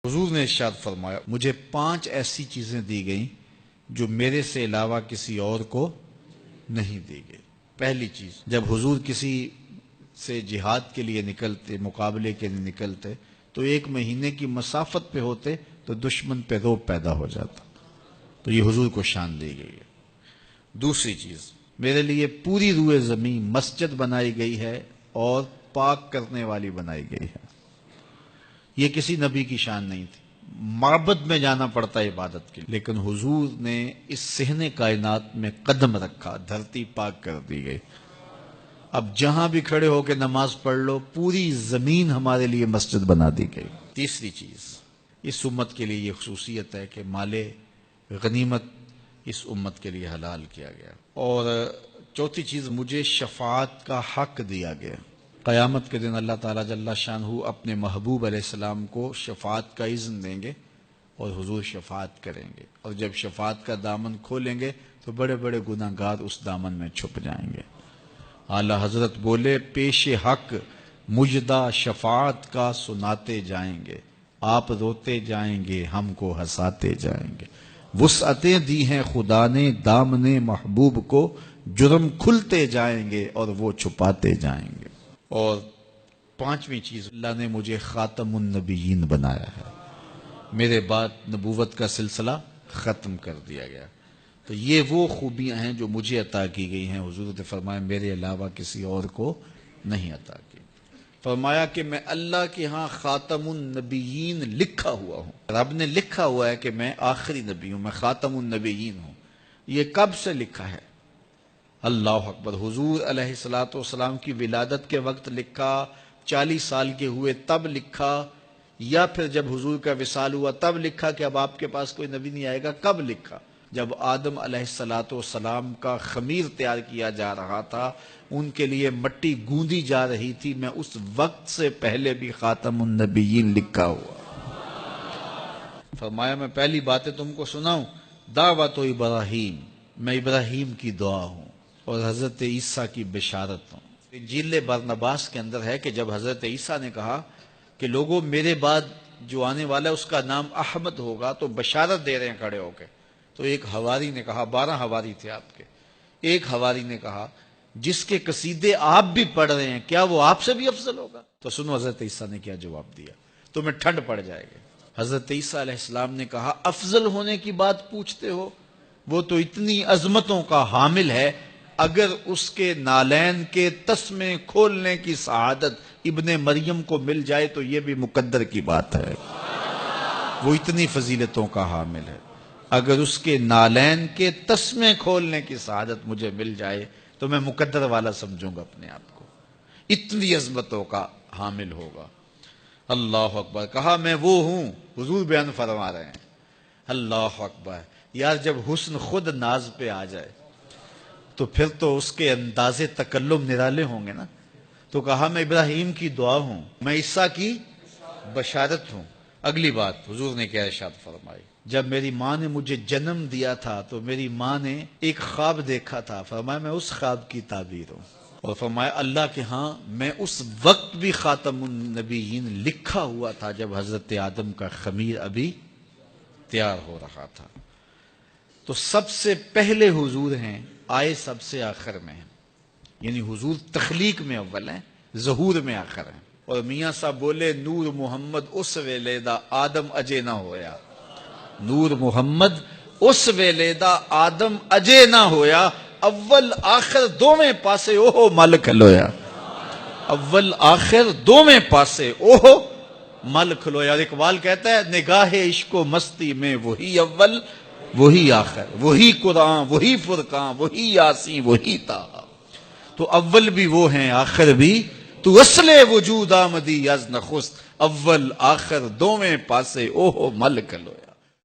حضور نے ارشاد فرمایا مجھے 5 ایسی چیزیں دی گئیں جو میرے سے علاوہ کسی اور کو نہیں دی گئی۔ پہلی چیز، جب حضور کسی سے جہاد کے لیے نکلتے، مقابلے کے لیے نکلتے تو 1 مہینے کی مسافت پہ ہوتے تو دشمن پہ رعب پیدا ہو جاتا، تو یہ حضور کو شان دی گئی ہے۔ دوسری چیز، میرے لیے پوری روئے زمین مسجد بنائی گئی ہے اور پاک کرنے والی بنائی گئی ہے۔ یہ کسی نبی کی شان نہیں تھی، معبد میں جانا پڑتا ہے عبادت کے لیے، لیکن حضور نے اس صحن کائنات میں قدم رکھا، دھرتی پاک کر دی گئی۔ اب جہاں بھی کھڑے ہو کے نماز پڑھ لو، پوری زمین ہمارے لیے مسجد بنا دی گئی۔ تیسری چیز، اس امت کے لیے یہ خصوصیت ہے کہ مال غنیمت اس امت کے لیے حلال کیا گیا۔ اور چوتھی چیز، مجھے شفاعت کا حق دیا گیا۔ قیامت کے دن اللہ تعالیٰ جل شانہ اپنے محبوب علیہ السلام کو شفاعت کا اذن دیں گے اور حضور شفاعت کریں گے، اور جب شفاعت کا دامن کھولیں گے تو بڑے بڑے گناہ گار اس دامن میں چھپ جائیں گے۔ اعلیٰ حضرت بولے، پیش حق مجدہ شفاعت کا سناتے جائیں گے، آپ روتے جائیں گے، ہم کو ہنساتے جائیں گے۔ وسعتیں دی ہیں خدا نے دامن محبوب کو، جرم کھلتے جائیں گے اور وہ چھپاتے جائیں گے۔ اور 5ویں چیز، اللہ نے مجھے خاتم النبیین بنایا ہے، میرے بعد نبوت کا سلسلہ ختم کر دیا گیا۔ تو یہ وہ خوبیاں ہیں جو مجھے عطا کی گئی ہیں، حضور نے فرمایا میرے علاوہ کسی اور کو نہیں عطا کی۔ فرمایا کہ میں اللہ کے ہاں خاتم النبیین لکھا ہوا ہوں، رب نے لکھا ہوا ہے کہ میں آخری نبی ہوں، میں خاتم النبیین ہوں۔ یہ کب سے لکھا ہے؟ اللہ اکبر، حضور علیہ الصلوۃ والسلام کی ولادت کے وقت لکھا، 40 سال کے ہوئے تب لکھا، یا پھر جب حضور کا وصال ہوا تب لکھا کہ اب آپ کے پاس کوئی نبی نہیں آئے گا؟ کب لکھا؟ جب آدم علیہ الصلوۃ والسلام کا خمیر تیار کیا جا رہا تھا، ان کے لیے مٹی گوندی جا رہی تھی، میں اس وقت سے پہلے بھی خاتم النبیین لکھا ہوا۔ فرمایا میں پہلی باتیں تم کو سناؤں، دعوت ابراہیم، میں ابراہیم کی دعا ہوں اور حضرت عیسیٰ کی بشارت ہوں۔ انجیل برنباس کے اندر ہے کہ جب حضرت عیسیٰ نے کہا کہ لوگوں میرے بعد جو آنے والا ہے اس کا نام احمد ہوگا، تو بشارت دے رہے ہیں کھڑے ہو کے، تو ایک حواری نے کہا، 12 حواری تھے آپ کے، ایک حواری نے کہا جس کے قصیدے آپ بھی پڑھ رہے ہیں کیا وہ آپ سے بھی افضل ہوگا؟ تو سنو حضرت عیسیٰ نے کیا جواب دیا، تمہیں ٹھنڈ پڑ جائے گی۔ حضرت عیسیٰ علیہ السلام نے کہا افضل ہونے کی بات پوچھتے ہو، وہ تو اتنی عظمتوں کا حامل ہے، اگر اس کے نالین کے تسمے کھولنے کی سعادت ابن مریم کو مل جائے تو یہ بھی مقدر کی بات ہے، وہ اتنی فضیلتوں کا حامل ہے۔ اگر اس کے نالین کے تسمے کھولنے کی سعادت مجھے مل جائے تو میں مقدر والا سمجھوں گا اپنے آپ کو، اتنی عظمتوں کا حامل ہوگا۔ اللہ اکبر، کہا میں وہ ہوں، حضور بیان فرما رہے ہیں۔ اللہ اکبر، یار جب حسن خود ناز پہ آ جائے تو پھر تو اس کے انداز تکلم نرالے ہوں گے نا۔ تو کہا میں ابراہیم کی دعا ہوں، میں عیسیٰ کی بشارت ہوں۔ اگلی بات حضور نے کیا ارشاد فرمائی، جب میری ماں نے مجھے جنم دیا تھا تو میری ماں نے ایک خواب دیکھا تھا، فرمایا میں اس خواب کی تعبیر ہوں، اور فرمایا اللہ کے ہاں میں اس وقت بھی خاتم النبیین لکھا ہوا تھا جب حضرت آدم کا خمیر ابھی تیار ہو رہا تھا۔ تو سب سے پہلے حضور ہیں، آئے سب سے آخر میں ہیں، یعنی حضور تخلیق میں اول ہیں، ظہور میں آخر ہیں۔ اور میاں صاحب بولے نور محمد اس ویلیدہ آدم اجے نہ ہویا، نور محمد اس ویلیدہ آدم اجے نہ ہویا، اول آخر دوویں پاسے اوہو مل کھلویا، اول آخر دوویں پاسے اوہو مل کھلویا۔ اور اقبال کہتا ہے نگاہ عشق و مستی میں وہی اول وہی آخر، وہی قرآن وہی فرقان وہی یاسین وہی طٰہٰ، تو اول بھی وہ ہیں آخر بھی، تو اصل وجود آمدی از نخست، اول آخر دوویں پاسے اوہو مل کھلویا۔